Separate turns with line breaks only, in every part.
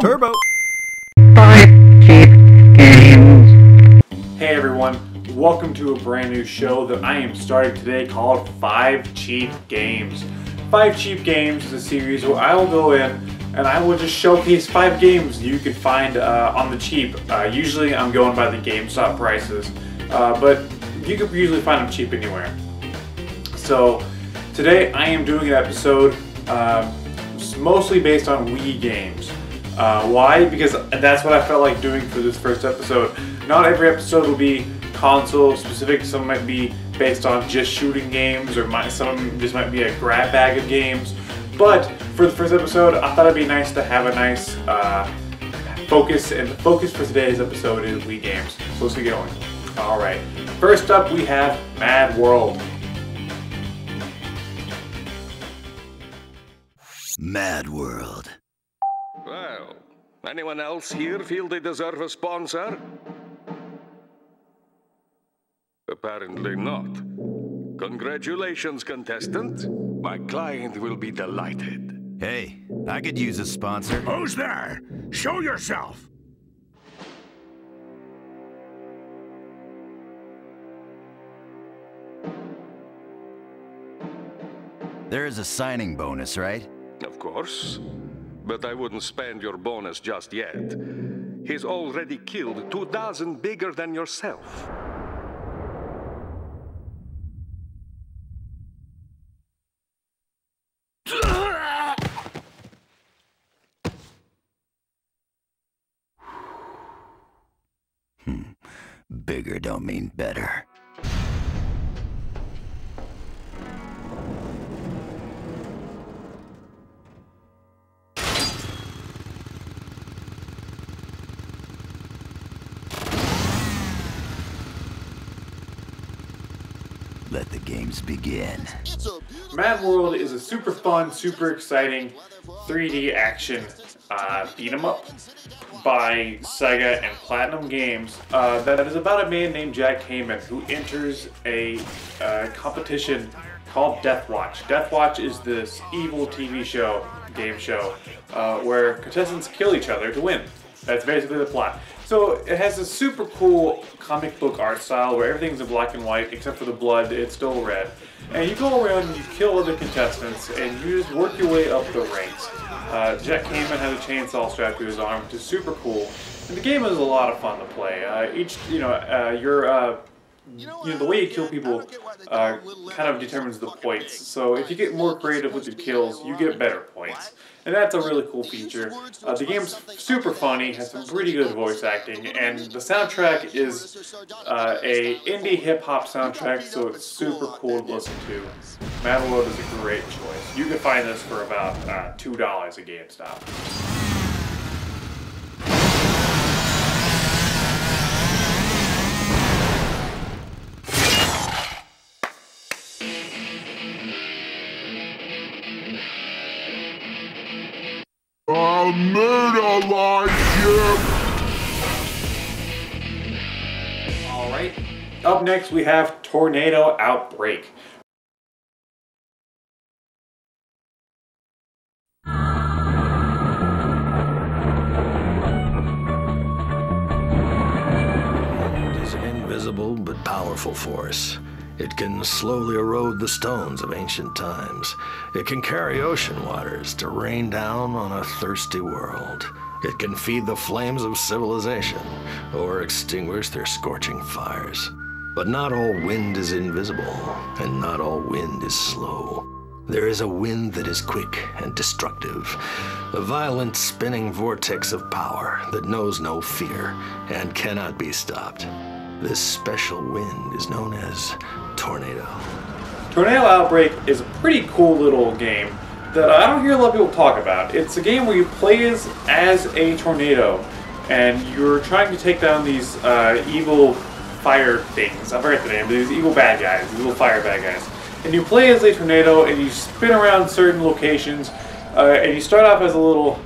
Turbo!
5 cheap games.
Hey everyone, welcome to a brand new show that I am starting today called 5 Cheap Games. 5 Cheap Games is a series where I will go in and I will just showcase 5 games you can find on the cheap. Usually I'm going by the GameStop prices, but you can usually find them cheap anywhere. So today I am doing an episode mostly based on Wii games. Why? Because that's what I felt like doing for this first episode. Not every episode will be console specific. Some might be based on just shooting games, or some just might be a grab bag of games. But for the first episode, I thought it'd be nice to have a nice focus, and the focus for today's episode is Wii games. So let's get going. Alright, first up we have Mad World.
Mad World.
Well, anyone else here feel they deserve a sponsor? Apparently not. Congratulations, contestant. My client will be delighted.
Hey, I could use a sponsor.
Who's there? Show yourself!
There is a signing bonus, right?
Of course. But I wouldn't spend your bonus just yet. He's already killed 2 dozen bigger than yourself.
Bigger don't mean better. Let the games begin.
Mad World is a super fun, super exciting 3D action beat 'em up by Sega and Platinum Games that is about a man named Jack Heyman who enters a competition called Death Watch. Death Watch is this evil TV show, game show, where contestants kill each other to win. That's basically the plot. So it has a super cool comic book art style where everything's in black and white except for the blood, it's still red. And you go around and you kill other contestants and you just work your way up the ranks. Jack Heyman has a chainsaw strapped to his arm, which is super cool. And the game is a lot of fun to play. The way you kill people kind of determines the points. So if you get more creative with your kills, you get better points. And that's a really cool feature. The game's super funny, has some pretty good voice acting, and the soundtrack is a indie hip-hop soundtrack, so it's super cool to listen to. Mad World is a great choice. You can find this for about $2 at GameStop.
I made a light ship!
Alright, up next we have Tornado Outbreak.
Wind is an invisible but powerful force. It can slowly erode the stones of ancient times. It can carry ocean waters to rain down on a thirsty world. It can feed the flames of civilization or extinguish their scorching fires. But not all wind is invisible, and not all wind is slow. There is a wind that is quick and destructive, a violent spinning vortex of power that knows no fear and cannot be stopped. This special wind is known as Tornado.
Tornado Outbreak is a pretty cool little game that I don't hear a lot of people talk about. It's a game where you play as a tornado, and you're trying to take down these evil fire things. I forget the name, but these evil bad guys, these little fire bad guys. And you play as a tornado, and you spin around certain locations, and you start off as a little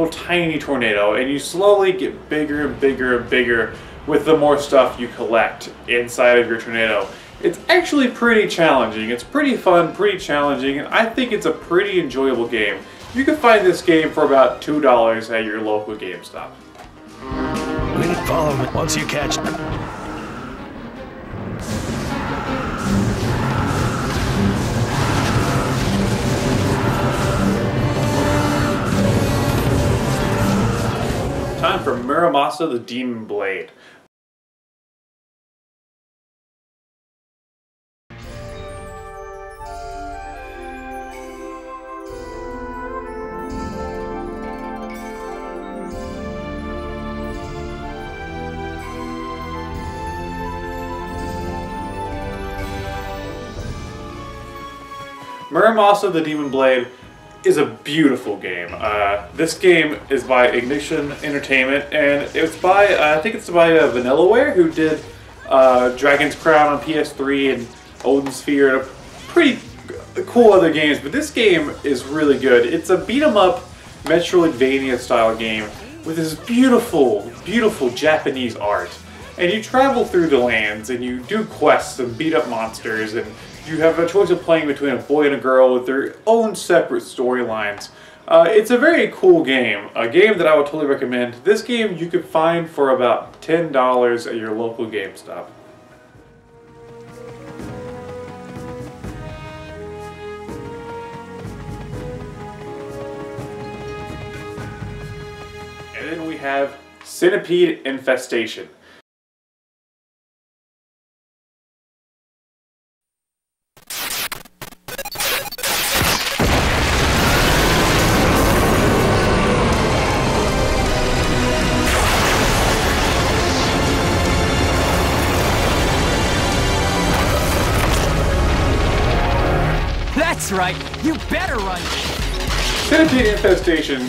tiny tornado, and you slowly get bigger and bigger and bigger with the more stuff you collect inside of your tornado. It's actually pretty challenging. It's pretty fun, pretty challenging, and I think it's a pretty enjoyable game. You can find this game for about $2 at your local GameStop.
Follow me once you catch them.
Time for Muramasa the Demon Blade. Muramasa the Demon Blade is a beautiful game. This game is by Ignition Entertainment, and it's by, I think it's by Vanillaware, who did Dragon's Crown on PS3 and Odin Sphere and a pretty cool other games, but this game is really good. It's a beat-em-up Metroidvania style game with this beautiful, beautiful Japanese art. And you travel through the lands and you do quests and beat up monsters, and you have a choice of playing between a boy and a girl with their own separate storylines. It's a very cool game, a game that I would totally recommend. This game you could find for about $10 at your local GameStop. And then we have Centipede Infestation.
That's right, you better run!
Centipede Infestation,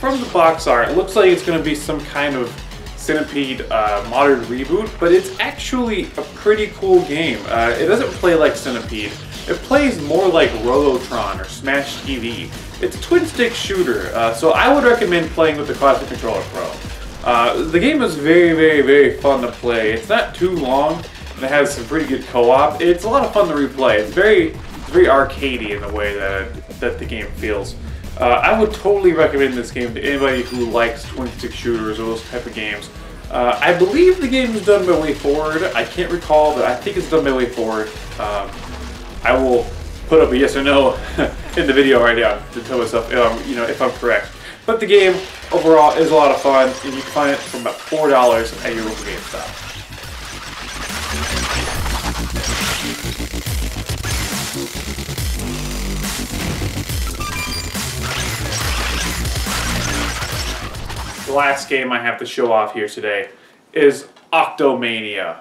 from the box art, it looks like it's going to be some kind of Centipede modern reboot, but it's actually a pretty cool game. It doesn't play like Centipede. It plays more like Robotron or Smash TV. It's a twin-stick shooter, so I would recommend playing with the Classic Controller Pro. The game is very, very, very fun to play. It's not too long, and it has some pretty good co-op. It's a lot of fun to replay. It's very arcadey in the way that the game feels. I would totally recommend this game to anybody who likes twin-stick shooters or those type of games. I believe the game is done by WayForward. I can't recall, but I think it's done by WayForward. I will put up a yes or no in the video right now to tell myself if I'm correct. But the game overall is a lot of fun, and you can find it for about $4 at your local GameStop. The last game I have to show off here today is OctoMania.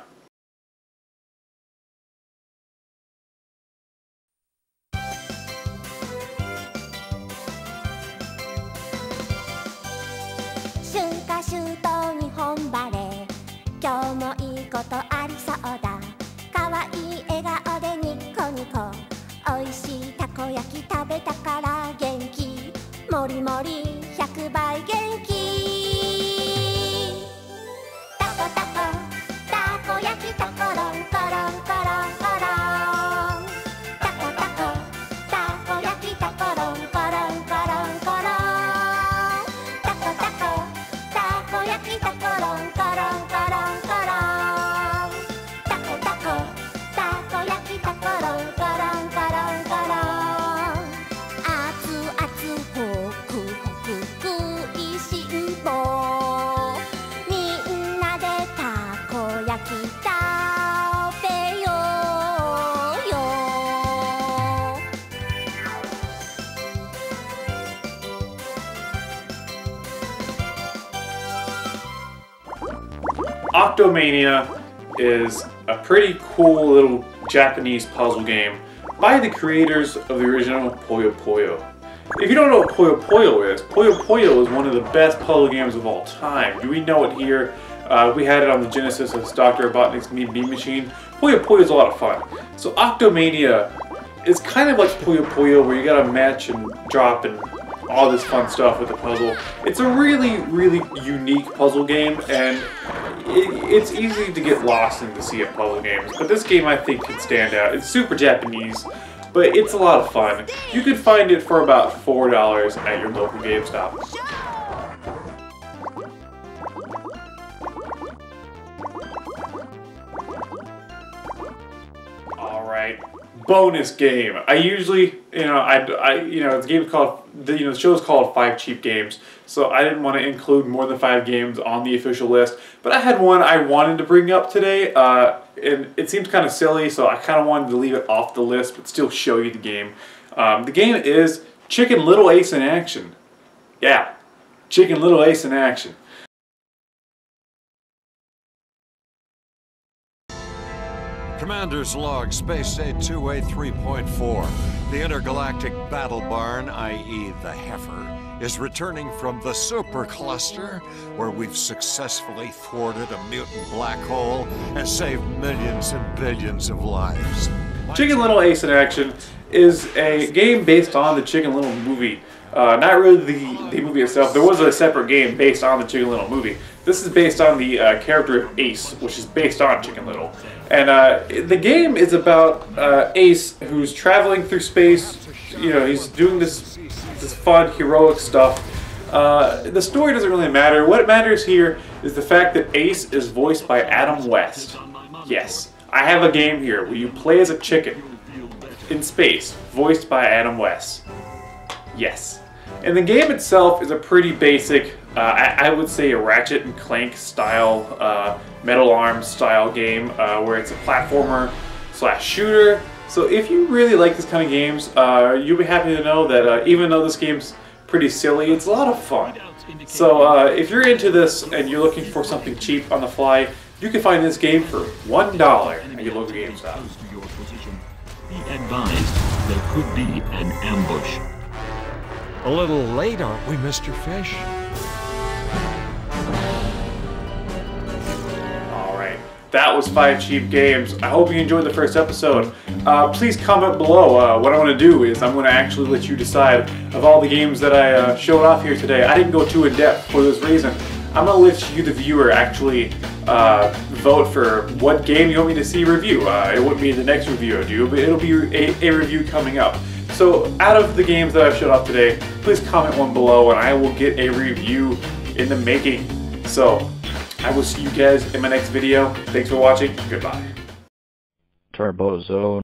OctoMania is a pretty cool little Japanese puzzle game by the creators of the original Puyo Puyo. If you don't know what Puyo Puyo is one of the best puzzle games of all time. We know it here. We had it on the Genesis as Dr. Robotnik's Mean Bean Machine. Puyo Puyo is a lot of fun. So OctoMania is kind of like Puyo Puyo, where you gotta match and drop and all this fun stuff with the puzzle. It's a really, really unique puzzle game, and it's easy to get lost in to see at puzzle games, but this game I think can stand out. It's super Japanese, but it's a lot of fun. You can find it for about $4 at your local GameStop. Alright, bonus game. I usually, the game is called, the show is called 5 Cheap Games, so I didn't want to include more than 5 games on the official list, but I had one I wanted to bring up today, and it seems kind of silly, so I kind of wanted to leave it off the list, but still show you the game. The game is Chicken Little Ace in Action. Yeah, Chicken Little Ace in Action.
Commander's log, Space State 2A3.4. The intergalactic battle barn, i.e. the Heifer, is returning from the supercluster, where we've successfully thwarted a mutant black hole and saved millions and billions of lives.
Chicken Little Ace in Action is a game based on the Chicken Little movie. Not really the movie itself. There was a separate game based on the Chicken Little movie. This is based on the character of Ace, which is based on Chicken Little. And the game is about Ace, who's traveling through space. He's doing this fun, heroic stuff. The story doesn't really matter. What matters here is the fact that Ace is voiced by Adam West. Yes, I have a game here where you play as a chicken in space, voiced by Adam West. Yes. And the game itself is a pretty basic, I would say a Ratchet and Clank style, Metal Arms style game, where it's a platformer / shooter. So if you really like this kind of games, you'll be happy to know that even though this game's pretty silly, it's a lot of fun. So if you're into this and you're looking for something cheap on the fly, you can find this game for $1 at your local GameStop.
Be advised, there could be an ambush.
A little late, aren't we, Mr. Fish?
Alright, that was 5 Cheap Games. I hope you enjoyed the first episode. Please comment below. What I want to do is I'm going to actually let you decide of all the games that I showed off here today. I didn't go too in depth for this reason. I'm going to let you, the viewer, actually vote for what game you want me to see review. It wouldn't be the next review I do, but it'll be a review coming up. So out of the games that I've showed off today, please comment one below and I will get a review in the making. So I will see you guys in my next video. Thanks for watching. Goodbye.
Turbo Zone.